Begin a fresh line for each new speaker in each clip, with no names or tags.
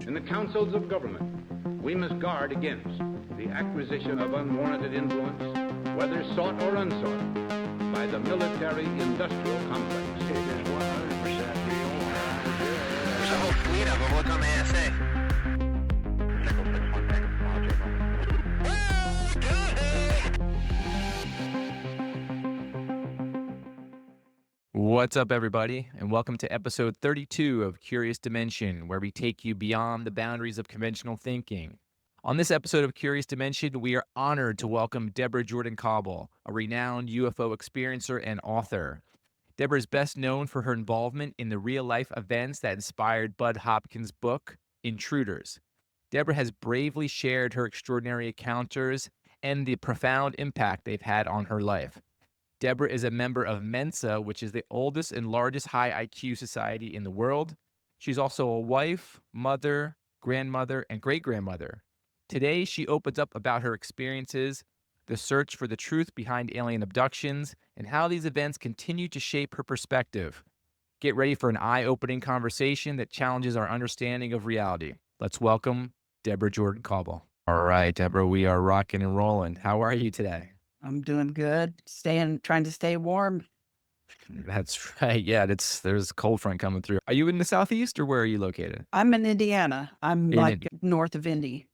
In the councils of government, we must guard against the acquisition of unwarranted influence, whether sought or unsought, by the military-industrial complex.
It is 100% real. There's a whole fleet of them. Look on the ASA.
What's up, everybody, and welcome to episode 32 of Curious Dimension, where we take you beyond the boundaries of conventional thinking. On this episode of Curious Dimension, we are honored to welcome Deborah Jordan Cobble, a renowned UFO experiencer and author. Deborah is best known for her involvement in the real-life events that inspired Bud Hopkins' book, Intruders. Deborah has bravely shared her extraordinary encounters and the profound impact they've had on her life. Debra is a member of Mensa, which is the oldest and largest high IQ society in the world. She's also a wife, mother, grandmother, and great-grandmother. Today, she opens up about her experiences, the search for the truth behind alien abductions, and how these events continue to shape her perspective. Get ready for an eye-opening conversation that challenges our understanding of reality. Let's welcome Deborah Jordan Cobble. All right, Deborah, we are rocking and rolling. How are you today?
I'm doing good. Trying to stay warm.
That's right. Yeah, there's a cold front coming through. Are you in the Southeast or where are you located?
I'm in Indiana. I'm north of Indy.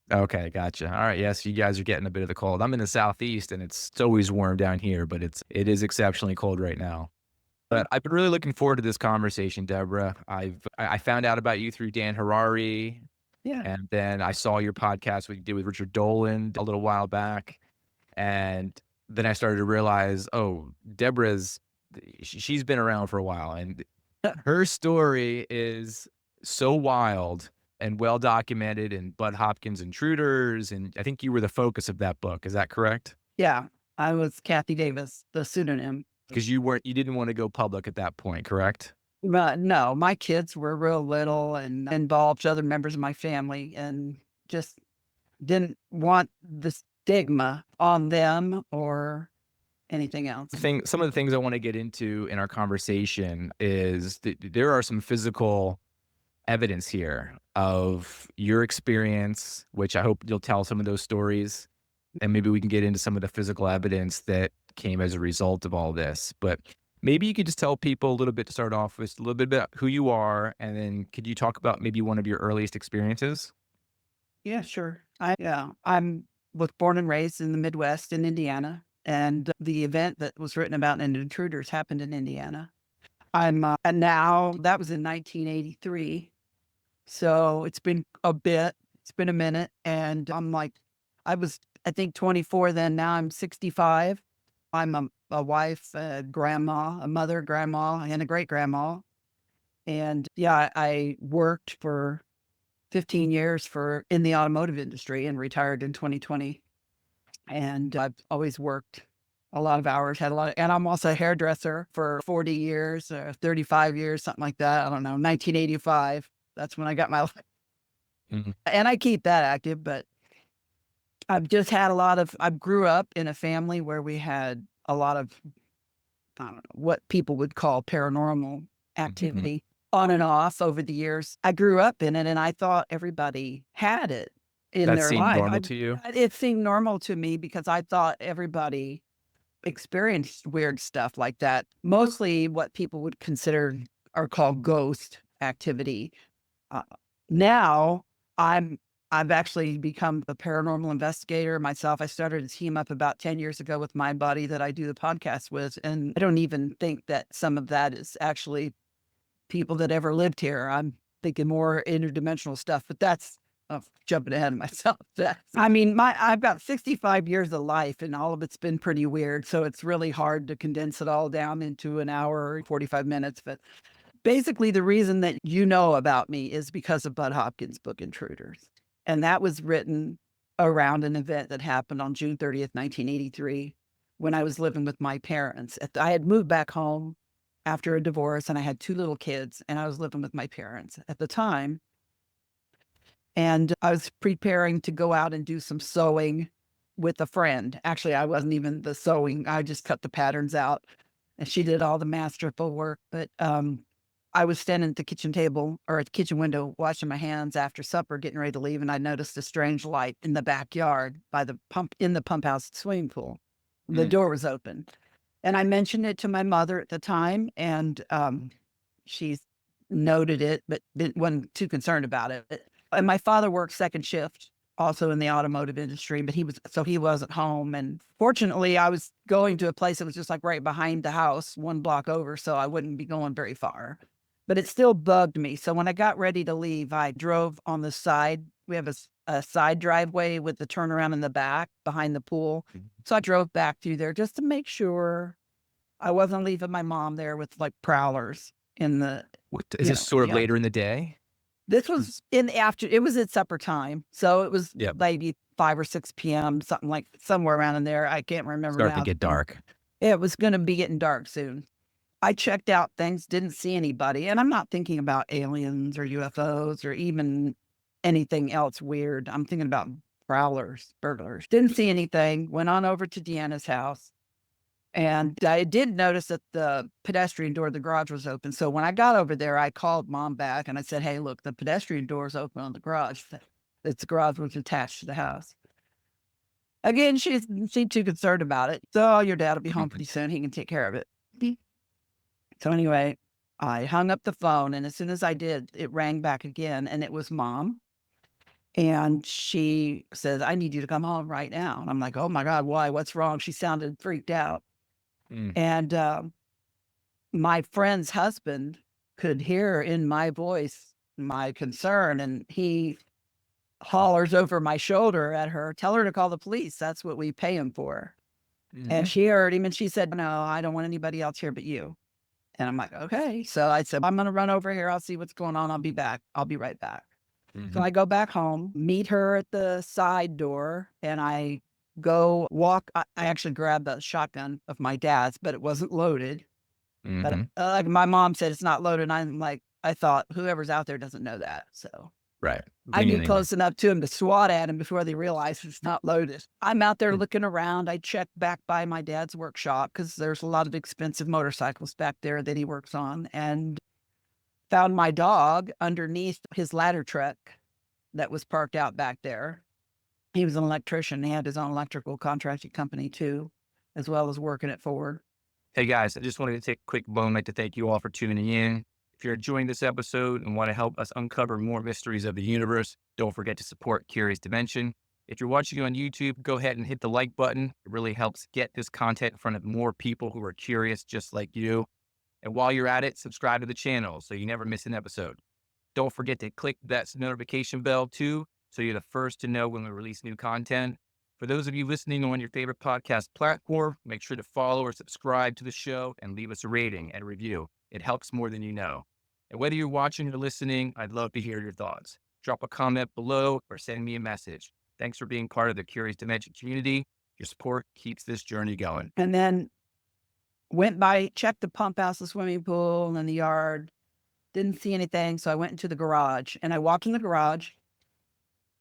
Okay, gotcha. All right. Yes, you guys are getting a bit of the cold. I'm in the Southeast and it's always warm down here, but it is exceptionally cold right now. But I've been really looking forward to this conversation, Deborah. I found out about you through Dan Harari.
Yeah.
And then I saw your podcast you did with Richard Dolan a little while back. And then I started to realize, she's been around for a while, and her story is so wild and well documented in Bud Hopkins' Intruders, and I think you were the focus of that book. Is that correct?
Yeah, I was Kathy Davis, the pseudonym.
Because you didn't want to go public at that point, correct?
But no, my kids were real little and involved other members of my family, and just didn't want the stigma on them or anything else.
Some of the things I want to get into in our conversation is there are some physical evidence here of your experience, which I hope you'll tell some of those stories, and maybe we can get into some of the physical evidence that came as a result of all this. But maybe you could just tell people a little bit to start off with, a little bit about who you are, and then could you talk about maybe one of your earliest experiences?
Yeah, sure. I'm was born and raised in the Midwest in Indiana, and the event that was written about in Intruders happened in Indiana. And now that was in 1983, so it's been a minute, and I was, I think, 24 then. Now I'm 65. I'm a wife, a grandma, a mother, grandma, and a great grandma. And yeah, I worked for 15 years in the automotive industry and retired in 2020. And I've always worked a lot of hours, and I'm also a hairdresser for 40 years, 35 years, something like that. I don't know, 1985. That's when I got my life.
Mm-hmm.
And I keep that active, but I've just had I grew up in a family where we had a lot of, I don't know, what people would call paranormal activity. Mm-hmm. On and off over the years. I grew up in it, and I thought everybody had it in their life. That
seemed normal to you?
It seemed normal to me because I thought everybody experienced weird stuff like that. Mostly what people would consider or call ghost activity. Now I've actually become a paranormal investigator myself. I started a team up about 10 years ago with my buddy that I do the podcast with, and I don't even think that some of that is actually people that ever lived here. I'm thinking more interdimensional stuff, but that's jumping ahead of myself. I've got 65 years of life, and all of it's been pretty weird. So it's really hard to condense it all down into an hour or 45 minutes. But basically, the reason that you know about me is because of Bud Hopkins' book, Intruders. And that was written around an event that happened on June 30th, 1983, when I was living with my parents. I had moved back home after a divorce, and I had 2 little kids, and I was living with my parents at the time. And I was preparing to go out and do some sewing with a friend. Actually, I wasn't even the sewing. I just cut the patterns out, and she did all the masterful work. But I was standing at the kitchen table or at the kitchen window washing my hands after supper, getting ready to leave, and I noticed a strange light in the backyard by the pump in the pump house swimming pool. The door was open. And I mentioned it to my mother at the time, and she noted it, but wasn't too concerned about it. And my father worked second shift also in the automotive industry, but he wasn't home. And fortunately, I was going to a place that was just like right behind the house, one block over, so I wouldn't be going very far. But it still bugged me. So when I got ready to leave, I drove on the side. We have a side driveway with the turnaround in the back behind the pool. So I drove back through there just to make sure I wasn't leaving my mom there with like prowlers in the.
Is this sort of
yeah.
later in the day?
This was it was at supper time. So it was maybe 5 or 6 p.m., something like somewhere around in there. I can't remember now.
Starting to get dark.
It was going to be getting dark soon. I checked out things, didn't see anybody. And I'm not thinking about aliens or UFOs or even anything else weird. I'm thinking about prowlers, burglars. Didn't see anything. Went on over to Deanna's house. And I did notice that the pedestrian door of the garage was open. So when I got over there, I called Mom back and I said, hey, look, the pedestrian door is open on the garage. The garage was attached to the house. Again, she seemed too concerned about it. So your dad will be home pretty soon. He can take care of it. So anyway, I hung up the phone, and as soon as I did, it rang back again, and it was Mom. And she says, I need you to come home right now. And I'm like, oh my God, why? What's wrong? She sounded freaked out. And my friend's husband could hear in my voice my concern, and he hollers over my shoulder at her, tell her to call the police. That's what we pay him for. And she heard him, and she said, no, I don't want anybody else here but you. And I'm like, okay. So I said, I'm going to run over here. I'll see what's going on. I'll be back. I'll be right back. So I go back home, meet her at the side door, and I go walk. I actually grabbed the shotgun of my dad's, but it wasn't loaded. But like my mom said, it's not loaded. And I'm like, I thought whoever's out there doesn't know that. So I get close enough to him to swat at him before they realize it's not loaded. I'm out there looking around. I check back by my dad's workshop because there's a lot of expensive motorcycles back there that he works on, and found my dog underneath his ladder truck that was parked out back there. He was an electrician. He had his own electrical contracting company too, as well as working at Ford.
Hey guys, I just wanted to take a quick moment to thank you all for tuning in. If you're enjoying this episode and want to help us uncover more mysteries of the universe, don't forget to support Curious Dimension. If you're watching on YouTube, go ahead and hit the like button. It really helps get this content in front of more people who are curious just like you. And while you're at it, subscribe to the channel so you never miss an episode. Don't forget to click that notification bell too, so you're the first to know when we release new content. For those of you listening on your favorite podcast platform, make sure to follow or subscribe to the show and leave us a rating and a review. It helps more than you know. And whether you're watching or listening, I'd love to hear your thoughts. Drop a comment below or send me a message. Thanks for being part of the Curious Dimension community. Your support keeps this journey going.
And then went by, checked the pump house, the swimming pool, and the yard. Didn't see anything. So I went into the garage, and I walked in the garage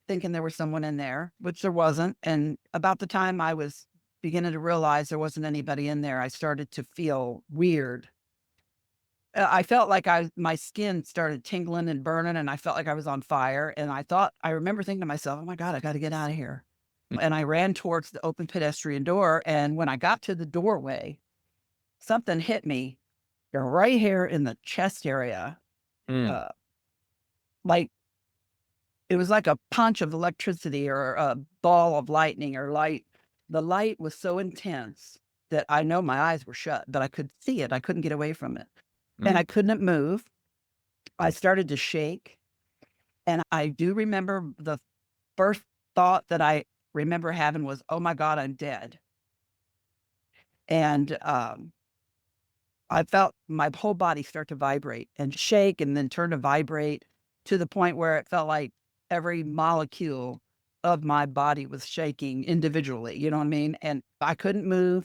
thinking there was someone in there, which there wasn't. And about the time I was beginning to realize there wasn't anybody in there, I started to feel weird. I felt like my skin started tingling and burning, and I felt like I was on fire. And I remember thinking to myself, oh my God, I got to get out of here. And I ran towards the open pedestrian door. And when I got to the doorway, something hit me right here in the chest area. Like it was like a punch of electricity or a ball of lightning or light. The light was so intense that I know my eyes were shut, but I could see it. I couldn't get away from it. And I couldn't move. I started to shake. And I do remember the first thought that I remember having was, oh my God, I'm dead. And I felt my whole body start to vibrate and shake and then turn to vibrate to the point where it felt like every molecule of my body was shaking individually. You know what I mean? And I couldn't move.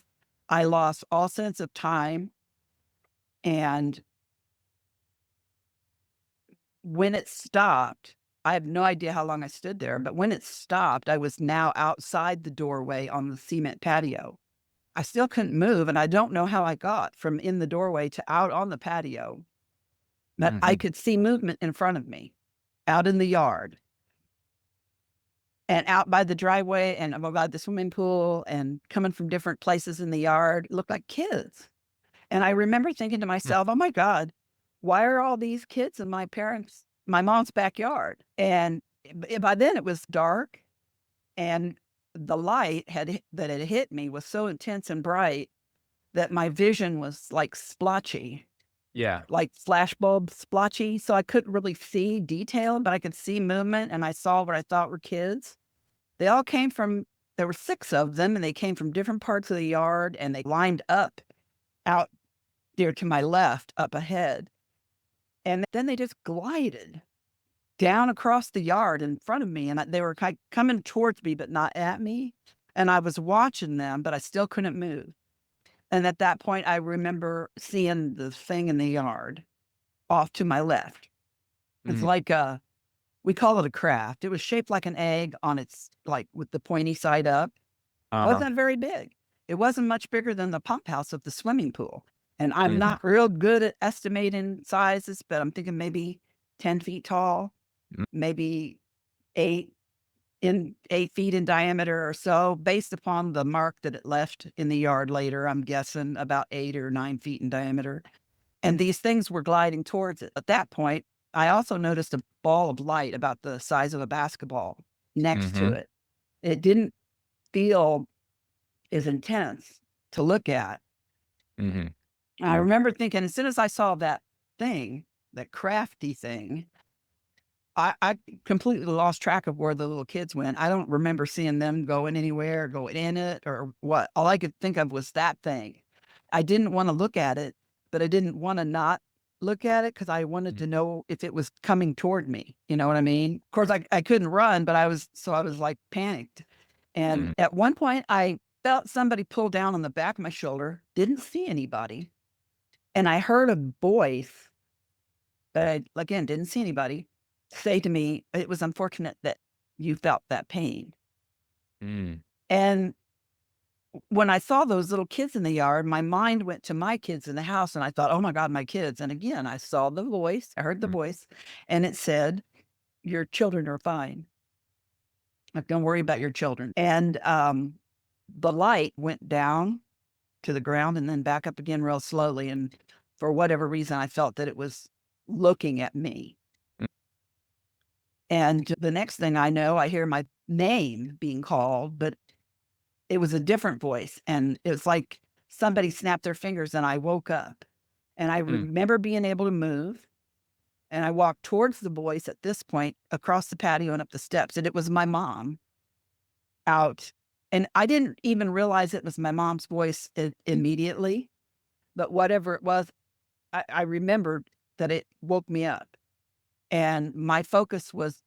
I lost all sense of time. And when it stopped, I have no idea how long I stood there, but when it stopped, I was now outside the doorway on the cement patio. I still couldn't move, and I don't know how I got from in the doorway to out on the patio. But I could see movement in front of me out in the yard and out by the driveway and by the swimming pool and coming from different places in the yard. It looked like kids. And I remember thinking to myself, oh my God, why are all these kids in my mom's backyard? And by then it was dark, and the light that had hit me was so intense and bright that my vision was like splotchy.
Yeah.
Like flashbulb splotchy. So I couldn't really see detail, but I could see movement, and I saw what I thought were kids. They all came from, there were 6 of them, and they came from different parts of the yard, and they lined up out there to my left, up ahead. And then they just glided down across the yard in front of me, and they were coming towards me, but not at me. And I was watching them, but I still couldn't move. And at that point, I remember seeing the thing in the yard off to my left. It's like we call it a craft. It was shaped like an egg on its, like with the pointy side up. It wasn't very big. It wasn't much bigger than the pump house of the swimming pool. And I'm not real good at estimating sizes, but I'm thinking maybe 10 feet tall, maybe 8 feet in diameter or so, based upon the mark that it left in the yard later. I'm guessing about 8 or 9 feet in diameter. And these things were gliding towards it. At that point, I also noticed a ball of light about the size of a basketball next to it. It didn't feel as intense to look at. I remember thinking, as soon as I saw that thing, that crafty thing, I completely lost track of where the little kids went. I don't remember seeing them going anywhere, going in it or what. All I could think of was that thing. I didn't want to look at it, but I didn't want to not look at it because I wanted to know if it was coming toward me. You know what I mean? Of course, I couldn't run, but I was like panicked. And at one point, I felt somebody pull down on the back of my shoulder, didn't see anybody. And I heard a voice, but I, again, didn't see anybody, say to me, it was unfortunate that you felt that pain. And when I saw those little kids in the yard, my mind went to my kids in the house, and I thought, oh my God, my kids. And again, I saw the voice, I heard the voice, and it said, your children are fine. Like, don't worry about your children. And the light went down to the ground and then back up again real slowly. And for whatever reason, I felt that it was looking at me. And the next thing I know, I hear my name being called, but it was a different voice. And it was like somebody snapped their fingers, and I woke up. And I remember being able to move. And I walked towards the voice at this point, across the patio and up the steps. And it was my mom out. And I didn't even realize it was my mom's voice immediately. But whatever it was, I remembered that it woke me up. And my focus was,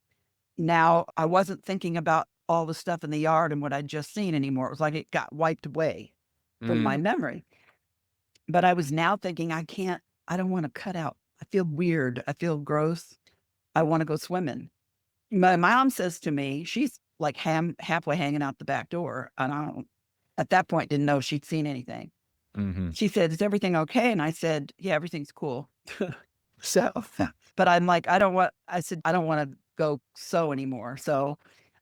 now I wasn't thinking about all the stuff in the yard and what I'd just seen anymore. It was like it got wiped away from my memory. But I was now thinking, I don't want to cut out. I feel weird. I feel gross. I want to go swimming. My mom says to me, she's like halfway hanging out the back door. And I don't, at that point, didn't know she'd seen anything. She said, is everything okay? And I said, yeah, everything's cool. So, but I'm like, I don't want to go sew anymore. So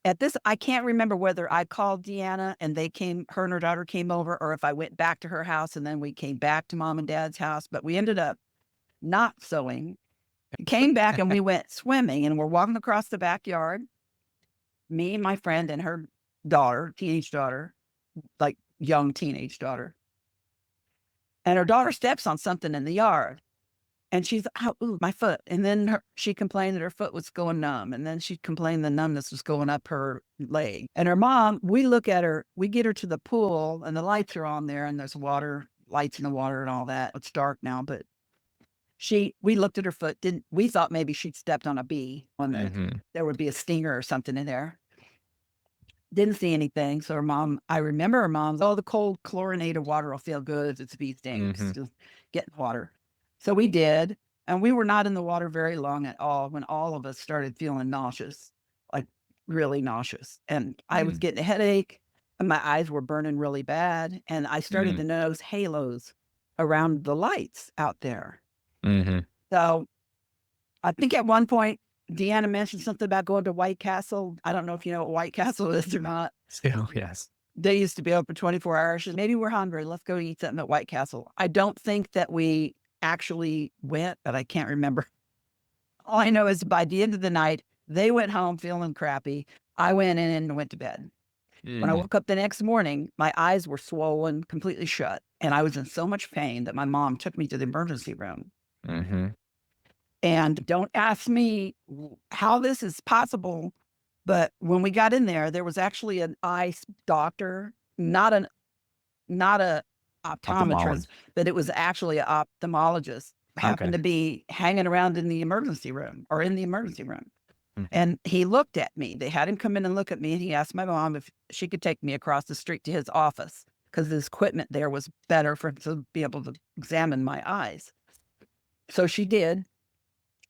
at this, I can't remember whether I called Deanna and her and her daughter came over, or if I went back to her house and then we came back to mom and dad's house, but we ended up not sewing, came back and we went swimming, and we're walking across the backyard, me and my friend and her daughter, teenage daughter, like young teenage daughter. And her daughter steps on something in the yard. And she's, oh, ooh, my foot. And then she complained that her foot was going numb. And then she complained the numbness was going up her leg. And her mom, we look at her, we get her to the pool, and the lights are on there, and there's lights in the water and all that. It's dark now, but we looked at her foot, we thought maybe she'd stepped on a bee, there would be a stinger or something in there. Didn't see anything. So I remember her mom's, the cold chlorinated water will feel good if it's bee stings. Just get in the water. So we did, and we were not in the water very long at all when all of us started feeling nauseous, like really nauseous. And I was getting a headache, and my eyes were burning really bad. And I started to notice halos around the lights out there. So I think at one point, Deanna mentioned something about going to White Castle. I don't know if you know what White Castle is or not.
Still, yes.
They used to be open 24 hours. Maybe we're hungry. Let's go eat something at White Castle. I don't think that we actually went, but I can't remember. All I know is by the end of the night, they went home feeling crappy. I went in and went to bed. When I woke up the next morning, my eyes were swollen, completely shut. And I was in so much pain that my mom took me to the emergency room.
Mm-hmm.
And don't ask me how this is possible, but when we got in there, there was actually an eye doctor, not a optometrist,
Ophthalmologist.
but it was actually an ophthalmologist, happened
Okay.
to be hanging around in the emergency room or in the emergency room.
Mhm.
And he looked at me. They had him come in and look at me, and he asked my mom if she could take me across the street to his office because his equipment there was better for him to be able to examine my eyes. So she did.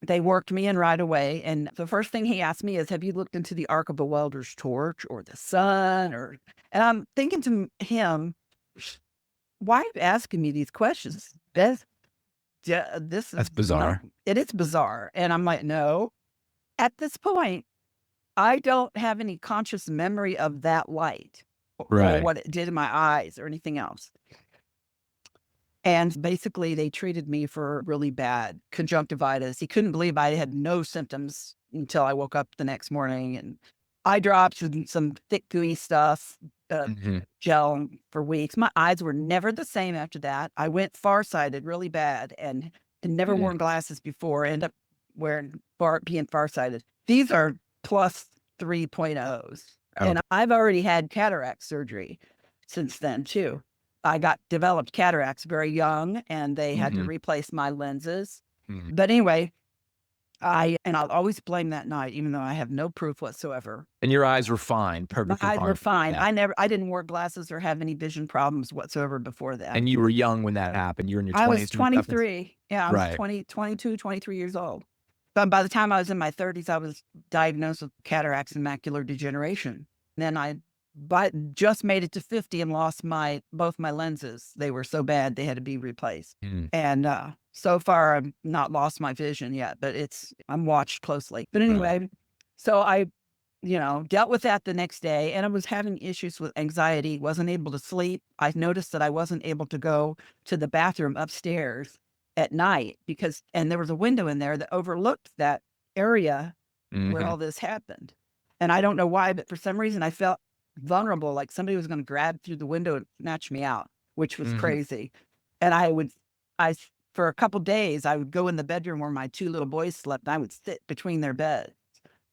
They worked me in right away. And the first thing he asked me is, have you looked into the arc of a welder's torch or the sun? And I'm thinking to him, why are you asking me these questions? This is
bizarre.
It is bizarre. And I'm like, no. At this point, I don't have any conscious memory of that light or
Right.
what it did in my eyes or anything else. And basically, they treated me for really bad conjunctivitis. He couldn't believe I had no symptoms until I woke up the next morning, and eye drops and some thick, gooey stuff,
Mhm.
gel for weeks. My eyes were never the same after that. I went farsighted really bad and had never
Mhm.
worn glasses before. Ended up being farsighted. These are plus 3.0s.
Okay.
And I've already had cataract surgery since then, too. I developed cataracts very young, and they had to
Mhm.
replace my lenses.
Mhm.
But anyway, I'll always blame that night, even though I have no proof whatsoever.
And your eyes were fine,
My
perfectly
eyes were
fine.
fine.
Yeah.
I didn't wear glasses or have any vision problems whatsoever before that.
And you were young when that happened. You were in your
I
20s.
was 23. Yeah, I was
Right.
22, 23 years old. But by the time I was in my 30s, I was diagnosed with cataracts and macular degeneration. Then just made it to 50 and lost both my lenses. They were so bad they had to be replaced.
Mm.
And so far, I've not lost my vision yet, but I'm watched closely. But anyway, so I dealt with that the next day, and I was having issues with anxiety, wasn't able to sleep. I noticed that I wasn't able to go to the bathroom upstairs at night and there was a window in there that overlooked that area where all this happened. And I don't know why, but for some reason I felt vulnerable, like somebody was going to grab through the window and snatch me out, which was crazy. And for a couple days, I would go in the bedroom where my two little boys slept, and I would sit between their beds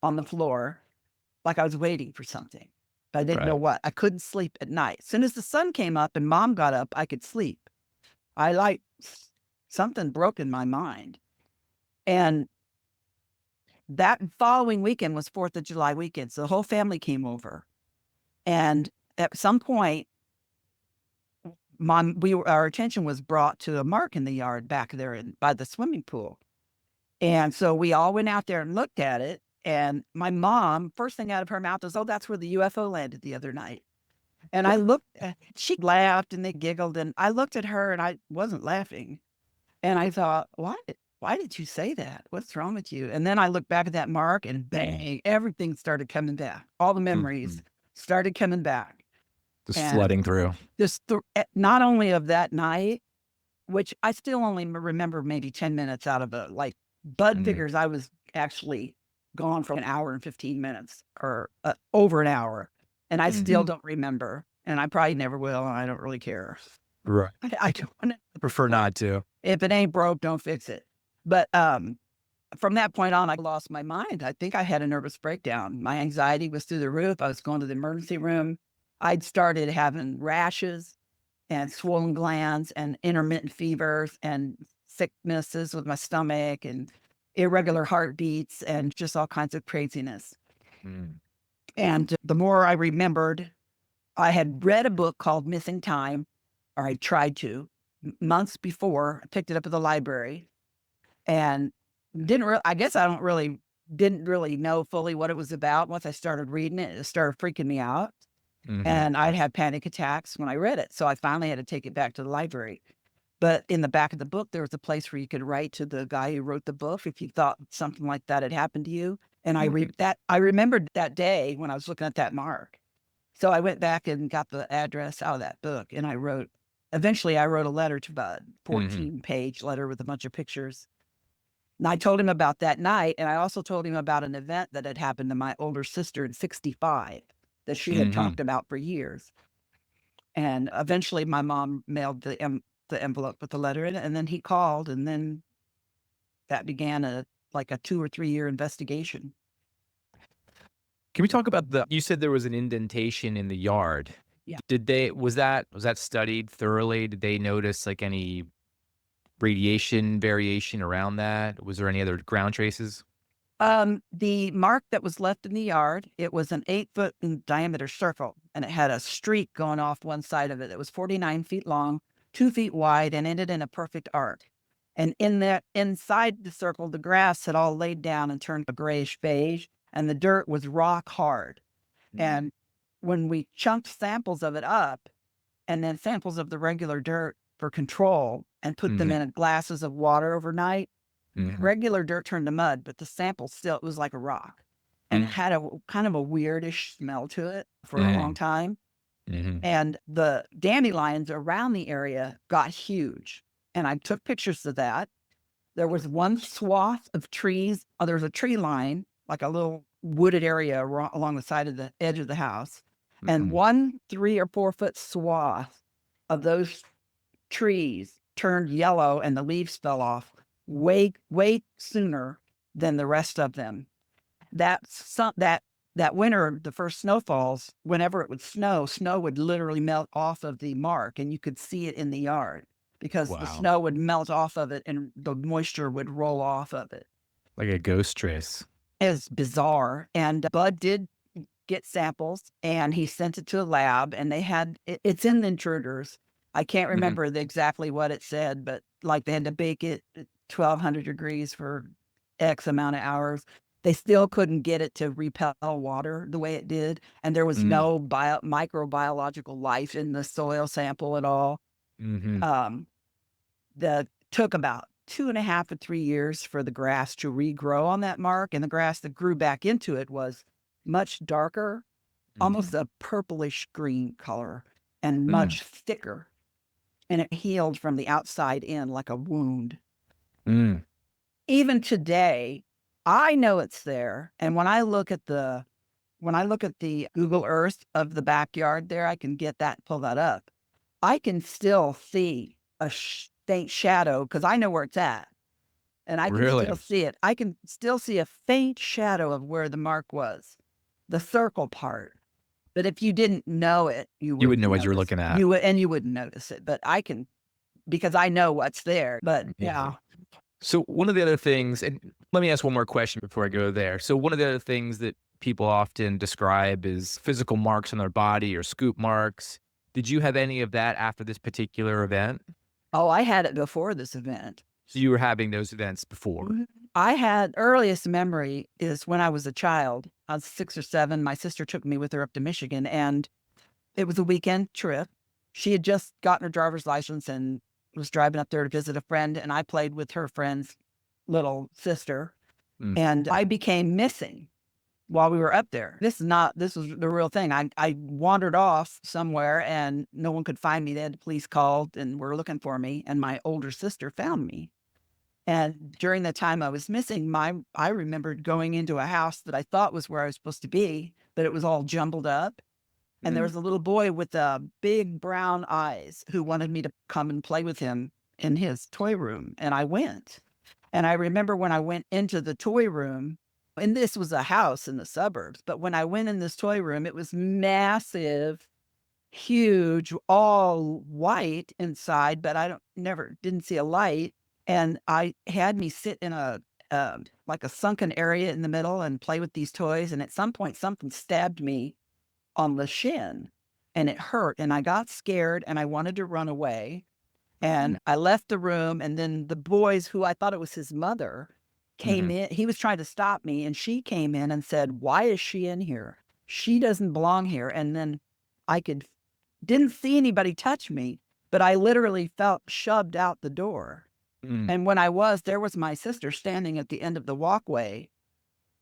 on the floor like I was waiting for something. But I didn't know what. I couldn't sleep at night. As soon as the sun came up and Mom got up, I could sleep. Something broke in my mind. And that following weekend was 4th of July weekend. So the whole family came over. And at some point, our attention was brought to a mark in the yard back there by the swimming pool. And so we all went out there and looked at it. And my mom, first thing out of her mouth was, "Oh, that's where the UFO landed the other night." And she laughed and they giggled. And I looked at her and I wasn't laughing. And I thought, why did you say that? What's wrong with you? And then I looked back at that mark and bang, everything started coming back. All the memories started coming back.
Just flooding through.
Not only of that night, which I still only remember maybe 10 minutes out of it. Like Bud figures I was actually gone for an hour and 15 minutes or over an hour. And I still don't remember. And I probably never will. And I don't really care.
Right.
I don't want to.
I prefer not to.
If it ain't broke, don't fix it. But from that point on, I lost my mind. I think I had a nervous breakdown. My anxiety was through the roof. I was going to the emergency room. I'd started having rashes and swollen glands and intermittent fevers and sicknesses with my stomach and irregular heartbeats and just all kinds of craziness. And the more I remembered, I had read a book called Missing Time, or I tried to, months before. I picked it up at the library and didn't really know fully what it was about. Once I started reading it, it started freaking me out. And I'd have panic attacks when I read it. So I finally had to take it back to the library. But in the back of the book, there was a place where you could write to the guy who wrote the book if you thought something like that had happened to you. And I remembered that day when I was looking at that mark. So I went back and got the address out of that book, and eventually I wrote a letter to Bud, 14-page letter with a bunch of pictures. And I told him about that night, and I also told him about an event that had happened to my older sister in 65 that she had talked about for years. And eventually my mom mailed the envelope with the letter in it, and then he called, and then that began a 2 or 3 year investigation.
Can we talk about you said there was an indentation in the yard.
Yeah.
Was that studied thoroughly? Did they notice like any radiation variation around that? Was there any other ground traces?
The mark that was left in the yard, it was an 8-foot in diameter circle, and it had a streak going off one side of it. It was 49 feet long, 2 feet wide, and ended in a perfect arc. And inside the circle, the grass had all laid down and turned a grayish beige, and the dirt was rock hard. And when we chunked samples of it up, and then samples of the regular dirt for control, and put them in glasses of water overnight, regular dirt turned to mud, but the sample still, it was like a rock. And it had a kind of a weirdish smell to it for a long time. And the dandelions around the area got huge. And I took pictures of that. There was one swath of trees. There was a tree line, like a little wooded area along the side of the edge of the house. And one 3 or 4 foot swath of those trees turned yellow and the leaves fell off way sooner than the rest of them. That winter, the first snowfalls, whenever it would snow would literally melt off of the mark, and you could see it in the yard because the snow would melt off of it and the moisture would roll off of it.
Like a ghost trace.
It's bizarre. And Bud did get samples, and he sent it to a lab, and it's in the Intruders. I can't remember exactly what it said, but like they had to bake it at 1200 degrees for X amount of hours. They still couldn't get it to repel water the way it did. And there was no microbiological life in the soil sample at all. That took about 2.5 to 3 years for the grass to regrow on that mark. And the grass that grew back into it was much darker, almost a purplish green color, and much thicker. And it healed from the outside in like a wound. Even today, I know it's there. And when I look at the Google Earth of the backyard there, I can pull that up. I can still see a faint shadow because I know where it's at. And I can still see it. I can still see a faint shadow of where the mark was, the circle part. But if you didn't know it, you wouldn't know what you were looking at. You wouldn't notice it. But I can, because I know what's there. But yeah.
So one of the other things, and let me ask one more question before I go there. So one of the other things that people often describe is physical marks on their body or scoop marks. Did you have any of that after this particular event?
Oh, I had it before this event.
So you were having those events before?
I had earliest memory is when I was a child. I was 6 or 7. My sister took me with her up to Michigan, and it was a weekend trip. She had just gotten her driver's license and was driving up there to visit a friend, and I played with her friend's little sister, and I became missing while we were up there. This was the real thing. I wandered off somewhere, and no one could find me. They had the police called and were looking for me, and my older sister found me. And during the time I was missing, I remembered going into a house that I thought was where I was supposed to be, but it was all jumbled up. And there was a little boy with big brown eyes who wanted me to come and play with him in his toy room. And I went. And I remember when I went into the toy room, and this was a house in the suburbs, but when I went in this toy room, it was massive, huge, all white inside, but I didn't see a light. And I had me sit in like a sunken area in the middle and play with these toys. And at some point, something stabbed me on the shin, and it hurt. And I got scared, and I wanted to run away. And I left the room. And then the boys, who I thought it was his mother, came in. He was trying to stop me, and she came in and said, "Why is she in here? She doesn't belong here." And then didn't see anybody touch me, but I literally felt shoved out the door.
Mm.
And when there was my sister standing at the end of the walkway.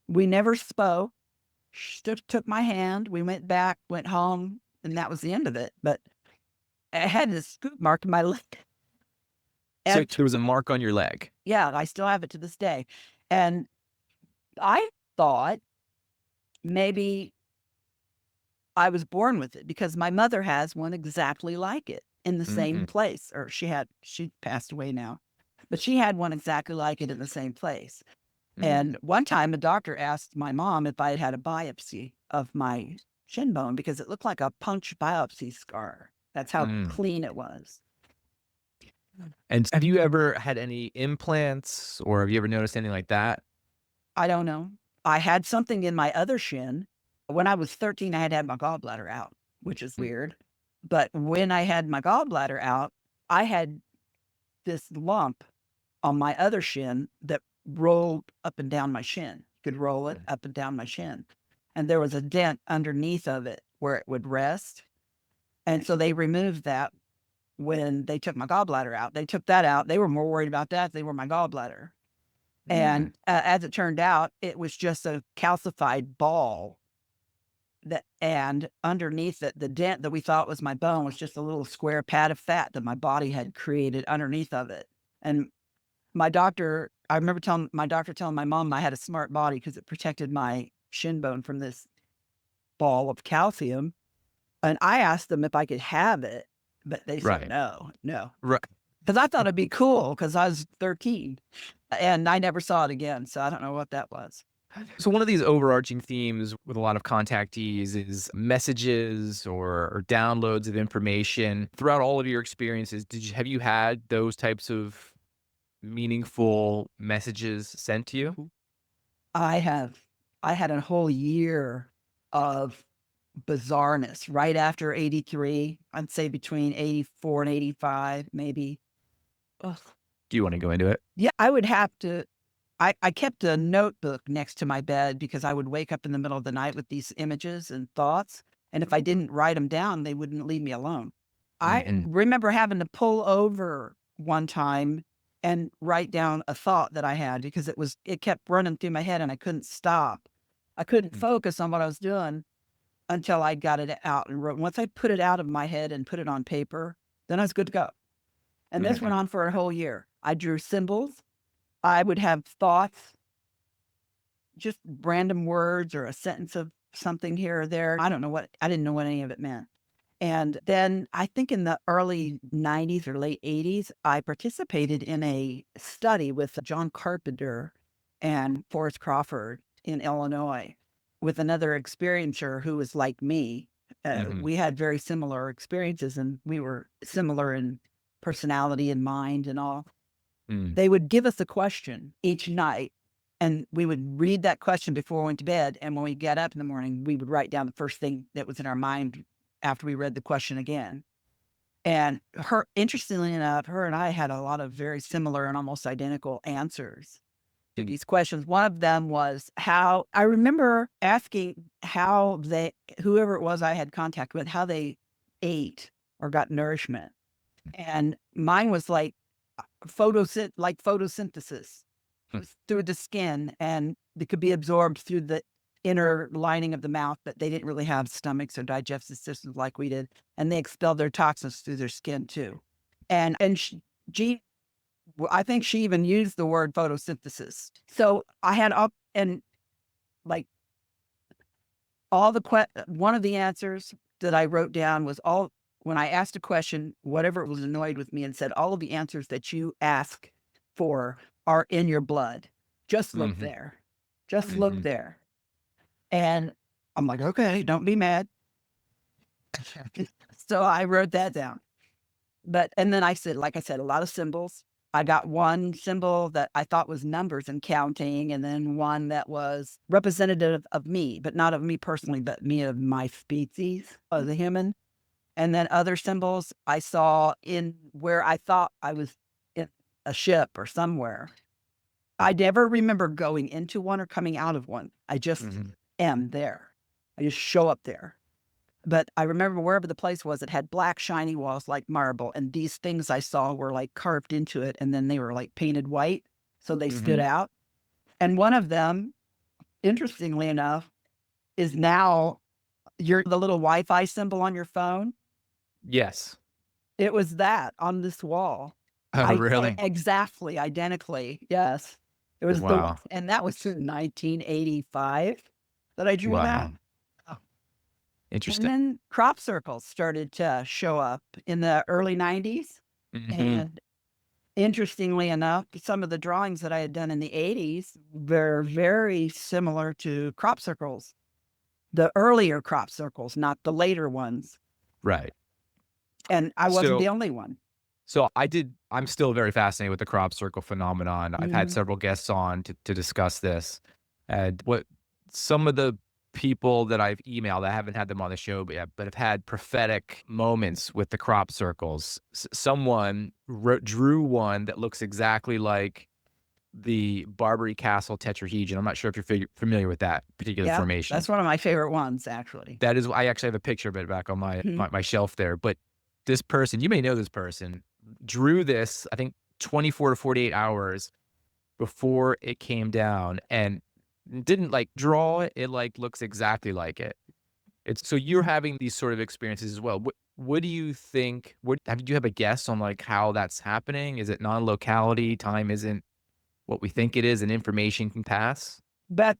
We never spoke. She took my hand. We went back, went home, and that was the end of it. But I had this scoop mark in my leg.
So
And
there was a mark on your leg.
yeah, I still have it to this day. And I thought maybe I was born with it because my mother has one exactly like it in the same place. Or she passed away now, but she had one exactly like it in the same place. And one time a doctor asked my mom if I had had a biopsy of my shin bone because it looked like a punch biopsy scar. That's how clean it was.
And have you ever had any implants, or have you ever noticed anything like that?
I don't know. I had something in my other shin. When I was 13, I had my gallbladder out, which is weird. But when I had my gallbladder out, I had this lump on my other shin that rolled up and down my shin. You could roll it up and down my shin. And there was a dent underneath of it where it would rest. And so they removed that when they took my gallbladder out. They took that out. They were more worried about that. They were my gallbladder. And as it turned out, it was just a calcified ball. And underneath it, the dent that we thought was my bone was just a little square pad of fat that my body had created underneath of it. And I remember telling my mom I had a smart body because it protected my shin bone from this ball of calcium. And I asked them if I could have it, but they said no.
Right.
Because I thought it'd be cool because I was 13 and I never saw it again. So I don't know what that was.
So one of these overarching themes with a lot of contactees is messages or downloads of information. Throughout all of your experiences, have you had those types of meaningful messages sent to you?
I had a whole year of bizarreness right after 83. I'd say between 84 and 85, maybe. Ugh.
Do you want to go into it?
Yeah, I would have to. I kept a notebook next to my bed because I would wake up in the middle of the night with these images and thoughts. And if I didn't write them down, they wouldn't leave me alone. I remember having to pull over one time and write down a thought that I had because it kept running through my head and I couldn't stop. I couldn't focus on what I was doing until I got it out and wrote. Once I put it out of my head and put it on paper, then I was good to go. And this went on for a whole year. I drew symbols. I would have thoughts, just random words or a sentence of something here or there. I didn't know what any of it meant. And then I think in the early 90s or late 80s, I participated in a study with John Carpenter and Forrest Crawford in Illinois with another experiencer who was like me. We had very similar experiences and we were similar in personality and mind and all. They would give us a question each night and we would read that question before we went to bed. And when we got up in the morning, we would write down the first thing that was in our mind after we read the question again. And interestingly enough, her and I had a lot of very similar and almost identical answers to these questions. One of them was how I remember asking whoever it was I had contact with, how they ate or got nourishment. And mine was like photosynthesis through the skin, and it could be absorbed through the inner lining of the mouth, but they didn't really have stomachs or digestive systems like we did. And they expelled their toxins through their skin too. And I think she even used the word photosynthesis. So I had one of the answers that I wrote down was when I asked a question, whatever it was annoyed with me and said, all of the answers that you ask for are in your blood. Just look there. Just look there. And I'm like, okay, don't be mad. So I wrote that down. And then I said, like I said, a lot of symbols. I got one symbol that I thought was numbers and counting, and then one that was representative of me, but not of me personally, but me of my species as a human. And then other symbols I saw in where I thought I was in a ship or somewhere. I never remember going into one or coming out of one. I just am there. I just show up there. But I remember wherever the place was, it had black shiny walls like marble. And these things I saw were like carved into it. And then they were like painted white. So they stood out. And one of them, interestingly enough, is now the little Wi-Fi symbol on your phone.
Yes.
It was that on this wall.
Oh, really?
Exactly, identically. Yes. It was
Wow.
and that was in 1985 that I drew that.
Wow.
And
Interesting.
then crop circles started to show up in the early 90s. And interestingly enough, some of the drawings that I had done in the 80s were very similar to crop circles, the earlier crop circles, not the later ones.
Right.
And I wasn't the
So,
only one.
so I'm still very fascinated with the crop circle phenomenon. I've had several guests on to discuss this. And what some of the people that I've emailed, I haven't had them on the show yet, but have had prophetic moments with the crop circles. Someone drew one that looks exactly like the Barbary Castle tetrahedron. I'm not sure if you're familiar with that particular
Yeah,
formation.
that's one of my favorite ones, actually.
That is, I actually have a picture of it back on my shelf there. But this person, you may know this person, drew this, I think 24 to 48 hours before it came down, and didn't like draw it. It like looks exactly like it. It's so you're having these sort of experiences as well. What do you think? Do you have a guess on like how that's happening? Is it non-locality? Time isn't what we think it is, and information can pass?
But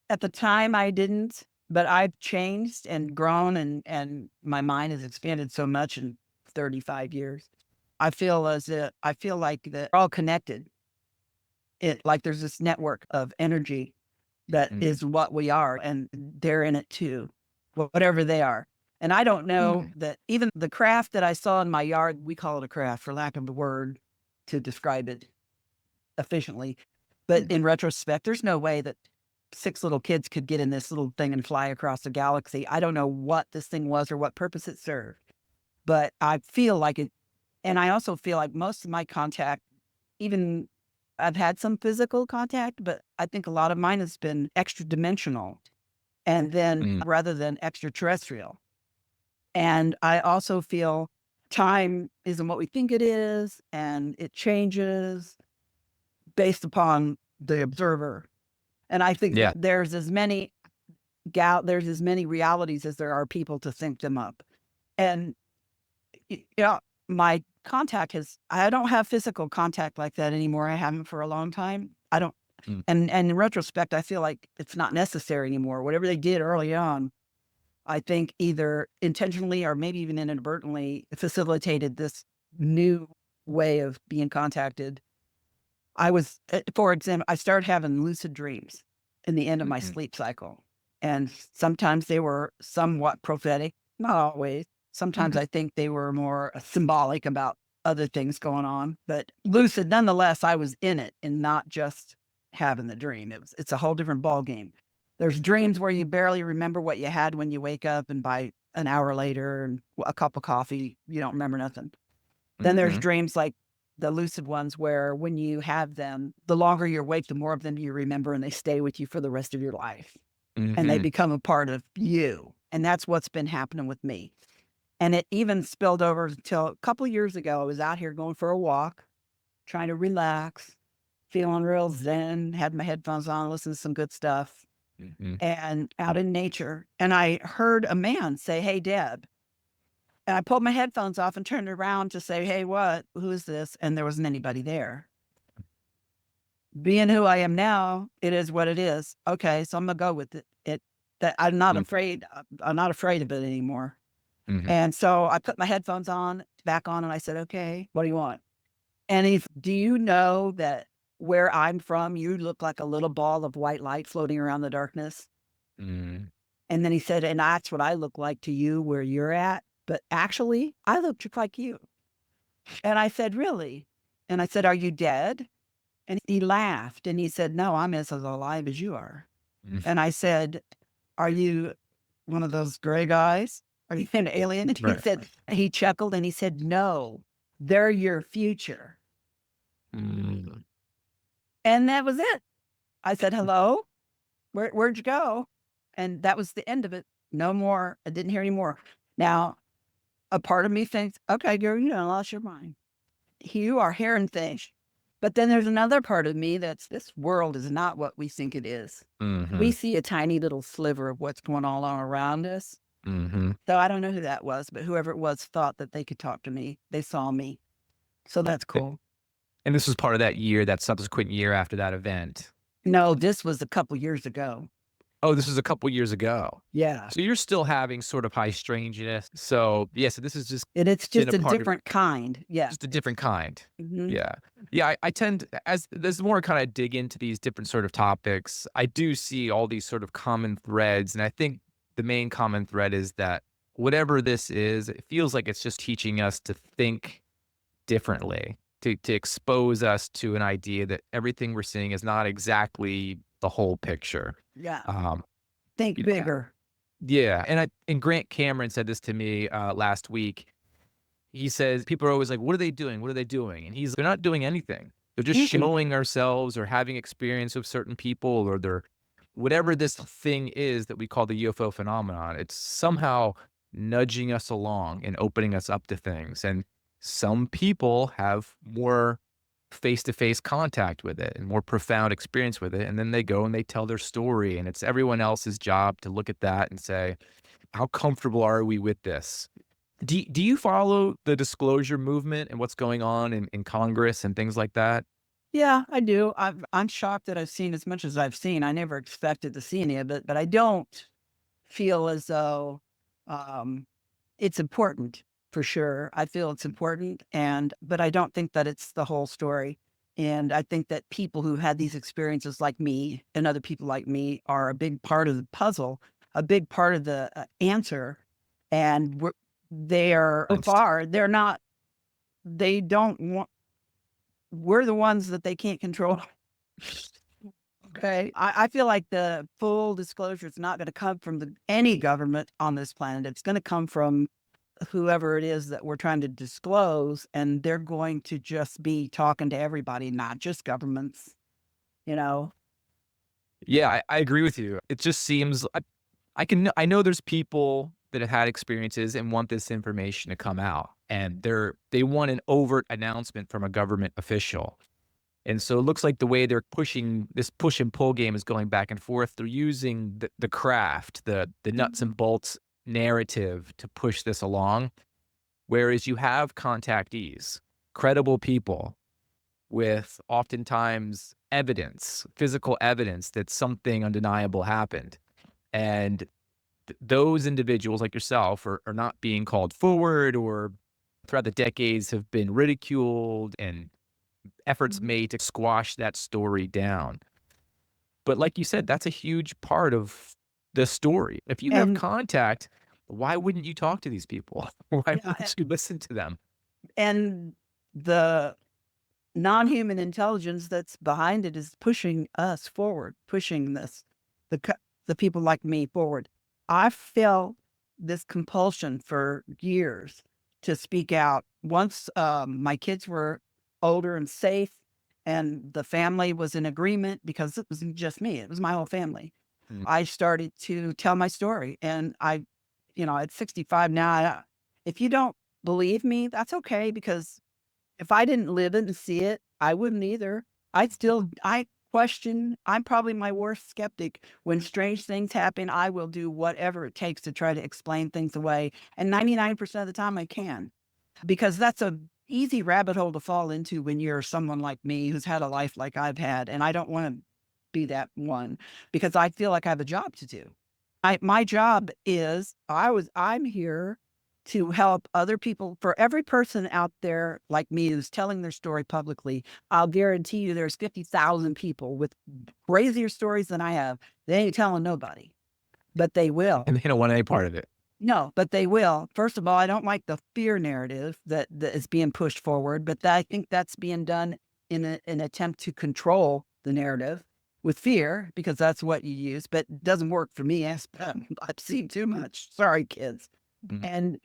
at the time I didn't, but I've changed and grown and my mind has expanded so much in 35 years. I feel like that we're all connected. Like there's this network of energy that is what we are, and they're in it too, whatever they are. And I don't know that even the craft that I saw in my yard, we call it a craft for lack of a word to describe it efficiently. But in retrospect, there's no way that 6 little kids could get in this little thing and fly across the galaxy. I don't know what this thing was or what purpose it served, but I feel like it. And I also feel like most of my contact, even I've had some physical contact, but I think a lot of mine has been extra dimensional and then rather than extraterrestrial. And I also feel time isn't what we think it is, and it changes based upon the observer. And I think
Yeah.
there's as many realities as there are people to think them up. And my contact I don't have physical contact like that anymore. I haven't for a long time. I don't, and in retrospect, I feel like it's not necessary anymore. Whatever they did early on, I think either intentionally or maybe even inadvertently facilitated this new way of being contacted. For example, I started having lucid dreams in the end of my sleep cycle. And sometimes they were somewhat prophetic, not always. Sometimes I think they were more symbolic about other things going on. But lucid, nonetheless, I was in it and not just having the dream. It's a whole different ballgame. There's dreams where you barely remember what you had when you wake up, and by an hour later and a cup of coffee, you don't remember nothing. Then there's dreams like the lucid ones where when you have them, the longer you're awake, the more of them you remember, and they stay with you for the rest of your life. And they become a part of you. And that's what's been happening with me. And it even spilled over until a couple of years ago. I was out here going for a walk, trying to relax, feeling real zen, had my headphones on, listening to some good stuff, and out in nature. And I heard a man say, "Hey, Deb." And I pulled my headphones off and turned around to say, "Hey, what? Who is this?" And there wasn't anybody there. Being who I am now, it is what it is. Okay, so I'm gonna go with it. That I'm not afraid. I'm not afraid of it anymore. And so I put my headphones back on, and I said, "Okay, what do you want?" And do you know that where I'm from, you look like a little ball of white light floating around the darkness? And then he said, "And that's what I look like to you where you're at. But actually, I look just like you." And I said, "Really?" And I said, "Are you dead?" And he laughed and he said, "No, I'm as alive as you are." And I said, "Are you one of those gray guys? Are you an alien?" And he chuckled and he said, "No, they're your future." And that was it. I said, "Hello, where'd you go?" And that was the end of it. no more. I didn't hear any more. Now, a part of me thinks, okay, girl, you done lost your mind. You are hearing things. But then there's another part of me that's, this world is not what we think it is. We see a tiny little sliver of what's going on all around us. So I don't know who that was, but whoever it was thought that they could talk to me. They saw me. So that's cool.
And this was part of that year, that subsequent year after that event.
No, this was a couple years ago.
Oh, this was a couple years ago.
Yeah.
So you're still having sort of high strangeness. So yeah, so this is just
It's just
been
a
part of-
different kind. Yeah.
just a different kind.
Mhm.
Yeah. Yeah. I tend, as there's more kind of dig into these different sort of topics, I do see all these sort of common threads. And I think the main common thread is that whatever this is, it feels like it's just teaching us to think differently, to expose us to an idea that everything we're seeing is not exactly the whole picture.
Yeah.
you
Think
know,
bigger.
Yeah. And Grant Cameron said this to me last week. He says, people are always like, what are they doing? What are they doing? And they're not doing anything. They're just showing ourselves or having experience with certain people, or they're whatever this thing is that we call the UFO phenomenon. It's somehow nudging us along and opening us up to things. And some people have more face-to-face contact with it and more profound experience with it. And then they go and they tell their story, and it's everyone else's job to look at that and say, how comfortable are we with this? Do you follow the disclosure movement and what's going on in Congress and things like that?
Yeah, I do. I'm shocked that I've seen as much as I've seen. I never expected to see any of it, but I don't feel as though it's important for sure. I feel it's important, but I don't think that it's the whole story. And I think that people who had these experiences like me and other people like me are a big part of the puzzle, a big part of the answer. And they're so far, they don't want, we're the ones that they can't control. Okay. I feel like the full disclosure is not going to come from any government on this planet. It's going to come from whoever it is that we're trying to disclose, and they're going to just be talking to everybody, not just governments, you know?
Yeah, I agree with you. It just seems I know there's people that have had experiences and want this information to come out, and they want an overt announcement from a government official. And so it looks like the way they're pushing this push and pull game is going back and forth. They're using the craft, the nuts and bolts narrative to push this along. Whereas you have contactees, credible people with oftentimes evidence, physical evidence that something undeniable happened. And those individuals like yourself are not being called forward, or throughout the decades have been ridiculed and efforts made to squash that story down. But like you said, that's a huge part of the story. If you have contact, why wouldn't you talk to these people? Why wouldn't you listen to them?
And the non-human intelligence that's behind it is pushing us forward, pushing the people like me forward. I felt this compulsion for years to speak out. Once my kids were older and safe, and the family was in agreement, because it wasn't just me, it was my whole family. I started to tell my story, and at 65 now, if you don't believe me, that's okay, because if I didn't live it and see it, I wouldn't either. I question, I'm probably my worst skeptic. When strange things happen, I will do whatever it takes to try to explain things away. And 99% of the time I can, because that's a easy rabbit hole to fall into when you're someone like me who's had a life like I've had. And I don't want to be that one, because I feel like I have a job to do. My job is, I'm here to help other people. For every person out there like me who's telling their story publicly, I'll guarantee you there's 50,000 people with crazier stories than I have. They ain't telling nobody, but they will.
And they don't want any part of it.
No, but they will. First of all, I don't like the fear narrative that is being pushed forward, but I think that's being done in an attempt to control the narrative with fear, because that's what you use, but it doesn't work for me. I've seen too much. Sorry, kids. And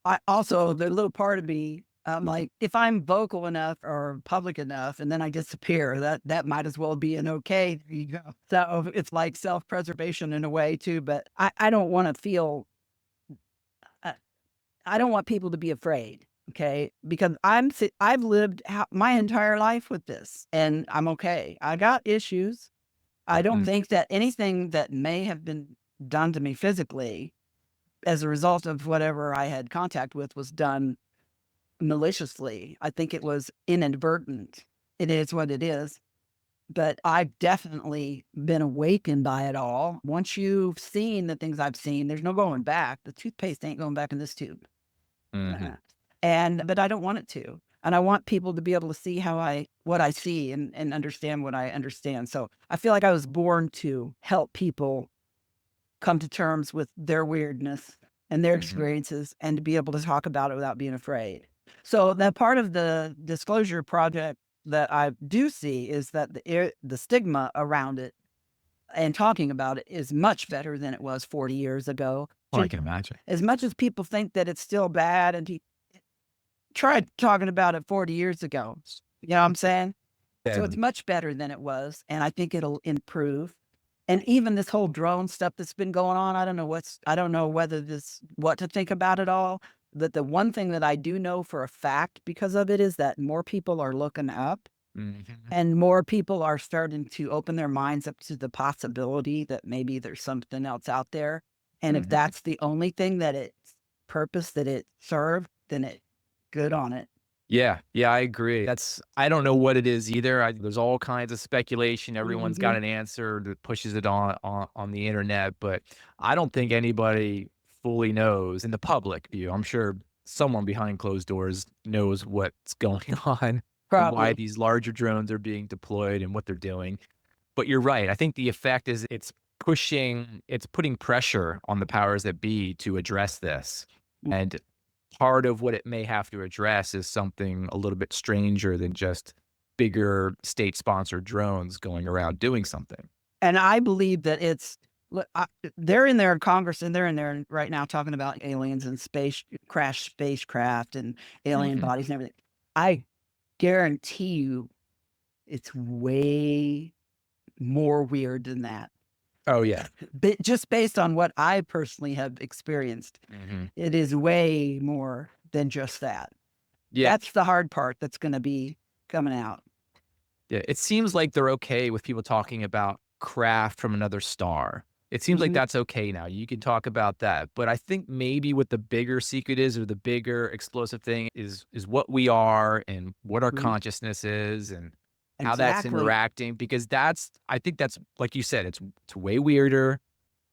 I also, the little part of me Like if I'm vocal enough or public enough and then I disappear, that might as well be an okay. There you go. So it's like self-preservation in a way too, but I don't want to feel, uh, I don't want people to be afraid. Okay. Because I've lived my entire life with this and I'm okay. I got issues. I don't
Mm.
think that anything that may have been done to me physically as a result of whatever I had contact with was done maliciously. I think it was inadvertent. It is what it is. But I've definitely been awakened by it all. Once you've seen the things I've seen, there's no going back. The toothpaste ain't going back in this tube.
Mhm.
But I don't want it to. And I want people to be able to see what I see and understand what I understand. So I feel like I was born to help people come to terms with their weirdness and their
Mhm.
experiences and to be able to talk about it without being afraid. So that part of the disclosure project that I do see is that the stigma around it and talking about it is much better than it was 40 years ago.
Oh, I can imagine.
As much as people think that it's still bad and tried talking about it 40 years ago. You know what I'm saying? So it's
And
much better than it was, and I think it'll improve. And even this whole drone stuff that's been going on, I don't know what to think about it all. That the one thing that I do know for a fact because of it is that more people are looking up
Mhm.
and more people are starting to open their minds up to the possibility that maybe there's something else out there. And if
Mhm.
that's the only thing that its purpose that it served, then it good on it.
Yeah, yeah, I agree. I don't know what it is either. There's all kinds of speculation. Everyone's got
Mhm.
an answer that pushes it on the internet, but I don't think anybody fully knows in the public view. I'm sure someone behind closed doors knows what's going on and why
Probably.
these larger drones are being deployed and what they're doing. But you're right. I think the effect is it's putting pressure on the powers that be to address this. And part of what it may have to address is something a little bit stranger than just bigger state-sponsored drones going around doing something.
And I believe that they're in there in Congress and they're in there right now talking about aliens and crash spacecraft and alien
Mhm.
bodies and everything. I guarantee you it's way more weird than that.
Oh, yeah.
But just based on what I personally have experienced,
Mhm.
it is way more than just that.
Yeah,
That's the hard part that's going to be coming out.
yeah, it seems like they're okay with people talking about craft from another star. It seems like
Mhm.
that's okay now. You can talk about that, but I think maybe what the bigger secret is or the bigger explosive thing is what we are and what our
Mhm.
consciousness is and how that's
Exactly.
interacting because I think that's like you said, it's way weirder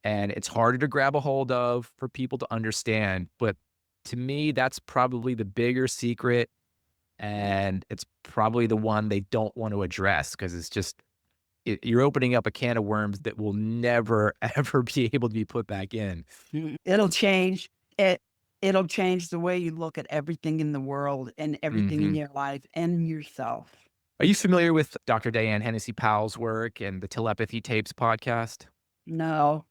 and it's harder to grab a hold of for people to understand, but to me that's probably the bigger secret and it's probably the one they don't want to address because it's just you're opening up a can of worms that will never ever be able to be put back in.
It'll change it. It'll change the way you look at everything in the world and everything in
Mhm.
your life and yourself.
Are you familiar with Dr. Diane Hennessy Powell's work and the Telepathy Tapes podcast?
No.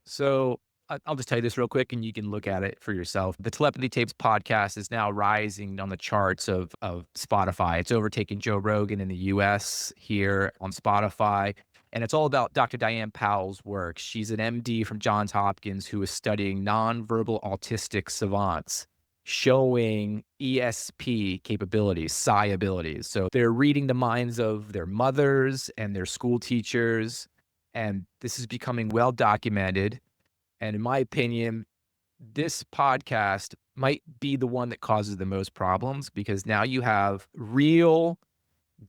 So I'll just tell you this real quick and you can look at it for yourself. The Telepathy Tapes podcast is now rising on the charts of Spotify. It's overtaking Joe Rogan in the US here on Spotify. And it's all about Dr. Diane Powell's work. She's an MD from Johns Hopkins who is studying nonverbal autistic savants, showing ESP capabilities, psi abilities. So they're reading the minds of their mothers and their school teachers and this is becoming well documented. And in my opinion, this podcast might be the one that causes the most problems because now you have real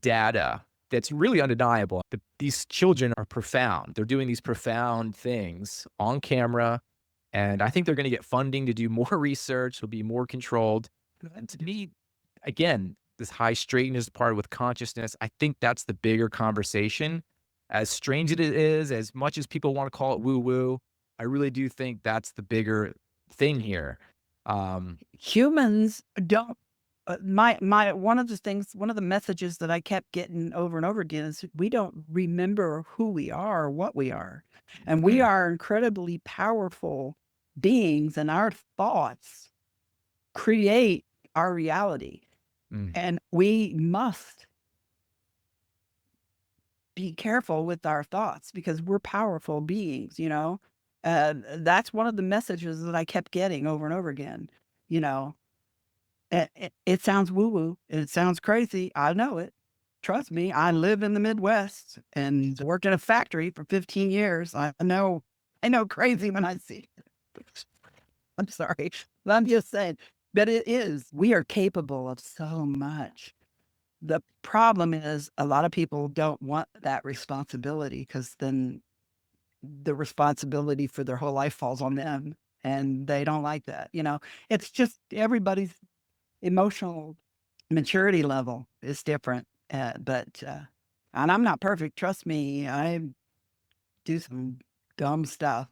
data that's really undeniable. These children are profound. They're doing these profound things on camera. And I think they're going to get funding to do more research. It'll be more controlled. And to me, again, this high straightness part with consciousness, I think that's the bigger conversation. As strange as it is, as much as people want to call it woo woo, I really do think that's the bigger thing here. Um,
Humans don't one of the messages that I kept getting over and over again is we don't remember who we are or what we are. And we are incredibly powerful beings and our thoughts create our reality.
Mm.
And we must be careful with our thoughts because we're powerful beings, you know. That's one of the messages that I kept getting over and over again, you know. It sounds woo-woo. It sounds crazy. I know it. Trust me, I live in the Midwest and worked in a factory for 15 years. I know crazy when I see it. I'm sorry. I'm just saying. But it is. We are capable of so much. The problem is a lot of people don't want that responsibility because then the responsibility for their whole life falls on them and they don't like that. You know, it's just everybody's emotional maturity level is different. And I'm not perfect. Trust me, I do some dumb stuff.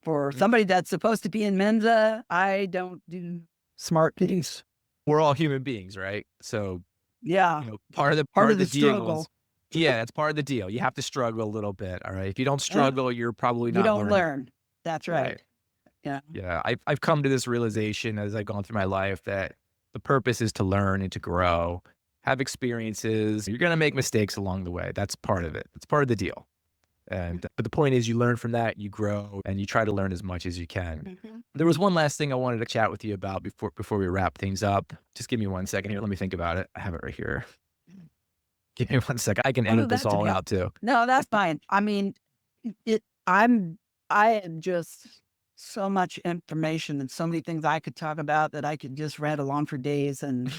For somebody that's supposed to be in Mensa, I don't do smart things.
We're all human beings, right? So,
Yeah.
part of
Part of
the
the
deal
struggle.
is, yeah, that's part of the deal. You have to struggle a little bit. All right. If you don't struggle, you're probably
You
not
don't
learning.
learn. That's right.
Right.
Yeah.
Yeah. I've come to this realization as I've gone through my life that the purpose is to learn and to grow, have experiences. You're going to make mistakes along the way. That's part of it. It's part of the deal. But the point is you learn from that, you grow, and you try to learn as much as you can. There was one last thing I wanted to chat with you about before we wrap things up. Just give me 1 second here. Let me think about it. I have it right here. Give me 1 second. I can
Oh,
edit this
that's
all
okay.
out too.
No, that's fine. I mean, I am just so much information and so many things I could talk about that I could just rattle on for days. And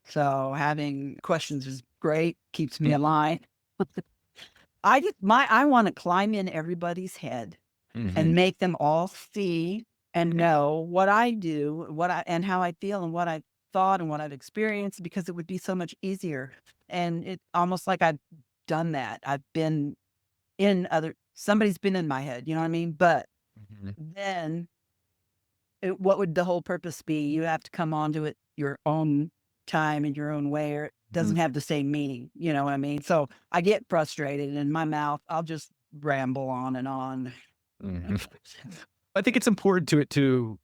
so having questions is great, keeps me alive. I want to climb in everybody's head and make them all see and know what I do, and how I feel and what I've thought and what I've experienced, because it would be so much easier. And it almost like I've done that. I've been somebody's been in my head, you know what I mean? But then what would the whole purpose be? You have to come onto it your own time and your own way, or it doesn't have the same meaning. You know what I mean? So I get frustrated and in my mouth, I'll just ramble on and on.
I think it's important to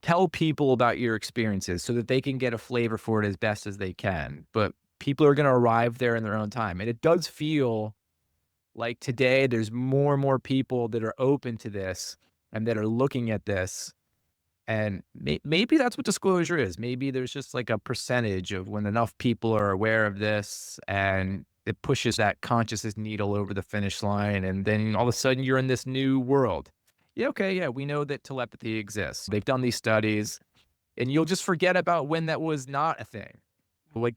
tell people about your experiences so that they can get a flavor for it as best as they can. But people are going to arrive there in their own time. And it does feel like today there's more and more people that are open to this and that are looking at this. And maybe that's what disclosure is. Maybe there's just like a percentage of when enough people are aware of this and it pushes that consciousness needle over the finish line. And then all of a sudden you're in this new world. Yeah, okay, yeah, we know that telepathy exists. They've done these studies and you'll just forget about when that was not a thing. Like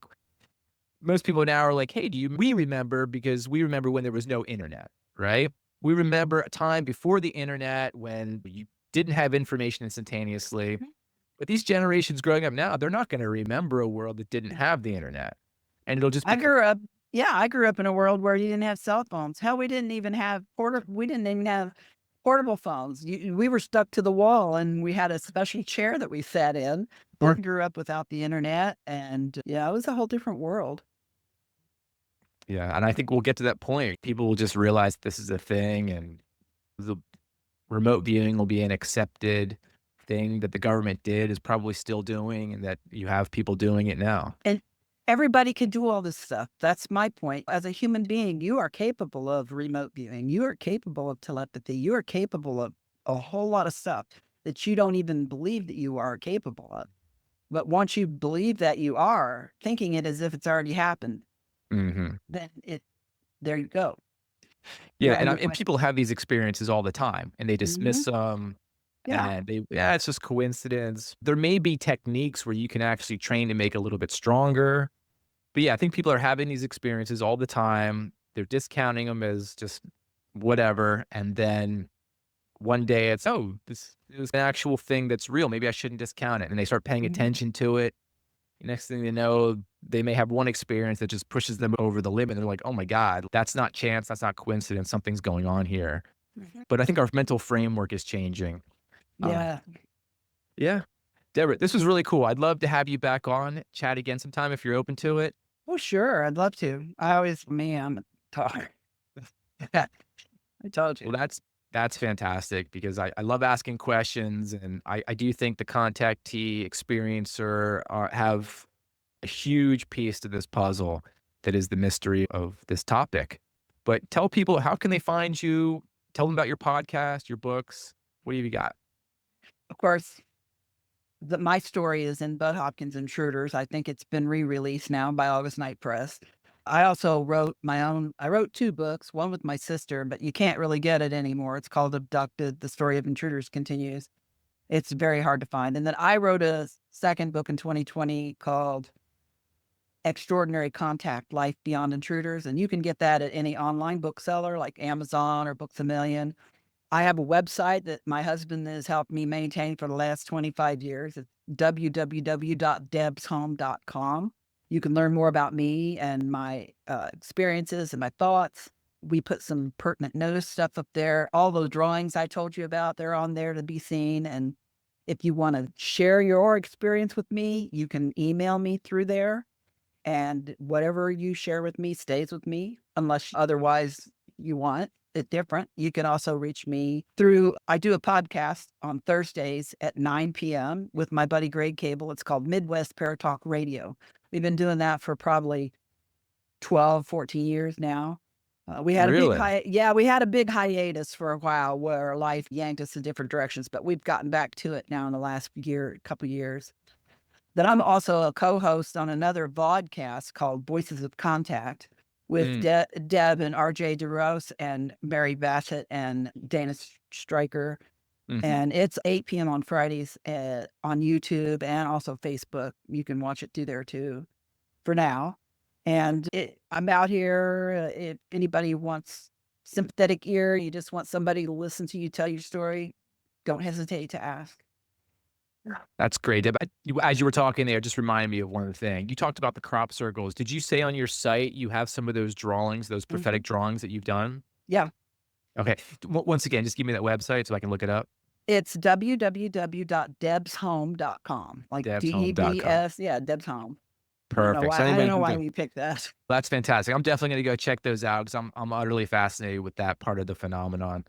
most people now are like, hey, we remember because we remember when there was no internet, right? We remember a time before the internet when you didn't have information instantaneously. But these generations growing up now, they're not going to remember a world that didn't have the internet. And it'll just be
I grew up in a world where you didn't have cell phones. Hell, we didn't even have portable phones. We were stuck to the wall and we had a special chair that we sat in. I grew up without the internet, and yeah, it was a whole different world.
Yeah, and I think we'll get to that point. People will just realize this is a thing, and the remote viewing will be an accepted thing that the government is probably still doing, and that you have people doing it now.
And everybody can do all this stuff. That's my point. As a human being, you are capable of remote viewing. You are capable of telepathy. You are capable of a whole lot of stuff that you don't even believe that you are capable of. But once you believe that you are, thinking it as if it's already happened, then there you go.
Yeah, and people have these experiences all the time, and they dismiss them.
Yeah.
And it's just coincidence. There may be techniques where you can actually train to make it a little bit stronger. But yeah, I think people are having these experiences all the time. They're discounting them as just whatever. And then one day it's, this is an actual thing that's real. Maybe I shouldn't discount it. And they start paying attention to it. Next thing they know, they may have one experience that just pushes them over the limit. They're like, oh my God, that's not chance. That's not coincidence. Something's going on here. But I think our mental framework is changing.
Yeah.
Yeah. Deborah, this was really cool. I'd love to have you back on, chat again sometime if you're open to it.
Oh, sure. I'd love to. I'm a talker. I told you.
Well, That's fantastic because I love asking questions, and I do think the contactee experiencer have a huge piece to this puzzle that is the mystery of this topic. But tell people, how can they find you? Tell them about your podcast, your books. What have you got?
Of course, my story is in Bud Hopkins Intruders. I think it's been re-released now by August Night Press. I also wrote I wrote two books, one with my sister, but you can't really get it anymore. It's called Abducted, The Story of Intruders Continues. It's very hard to find. And then I wrote a second book in 2020 called Extraordinary Contact, Life Beyond Intruders. And you can get that at any online bookseller like Amazon or Books A Million. I have a website that my husband has helped me maintain for the last 25 years. It's www.debshome.com. You can learn more about me and my experiences and my thoughts. We put some pertinent notice stuff up there. All those drawings I told you about, they're on there to be seen. And if you want to share your experience with me, you can email me through there. And whatever you share with me stays with me, unless otherwise you want it different. You can also reach me through, I do a podcast on Thursdays at 9 p.m. with my buddy Jordan-Kauble. It's called Midwest Paratalk Radio. We've been doing that for probably 12, 14 years now. We had
Really?
we had a big hiatus for a while where life yanked us in different directions, but we've gotten back to it now in the last couple years. Then I'm also a co-host on another vodcast called Voices of Contact with Deb and RJ DeRose and Mary Bassett and Dana Stryker. And it's 8 p.m. on Fridays on YouTube and also Facebook. You can watch it through there too for now. And I'm out here. If anybody wants sympathetic ear, you just want somebody to listen to you tell your story, don't hesitate to ask.
That's great. Deb, as you were talking there, it just reminded me of one other thing. You talked about the crop circles. Did you say on your site you have some of those drawings, those prophetic drawings that you've done?
Yeah.
Okay. Once again, just give me that website so I can look it up.
It's www.debshome.com. Like
Debshome.com.
DEBS. Yeah, Deb's Home.
Perfect.
I don't know why we picked that.
That's fantastic. I'm definitely going to go check those out because I'm utterly fascinated with that part of the phenomenon.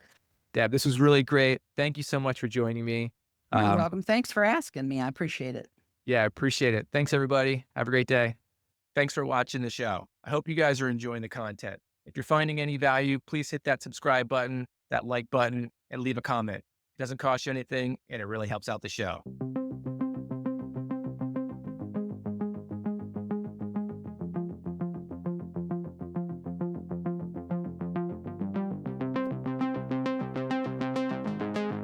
Deb, this was really great. Thank you so much for joining me.
You're welcome. Thanks for asking me. I appreciate it.
Yeah, I appreciate it. Thanks, everybody. Have a great day. Thanks for watching the show. I hope you guys are enjoying the content. If you're finding any value, please hit that subscribe button, that like button, and leave a comment. It doesn't cost you anything, and it really helps out the show.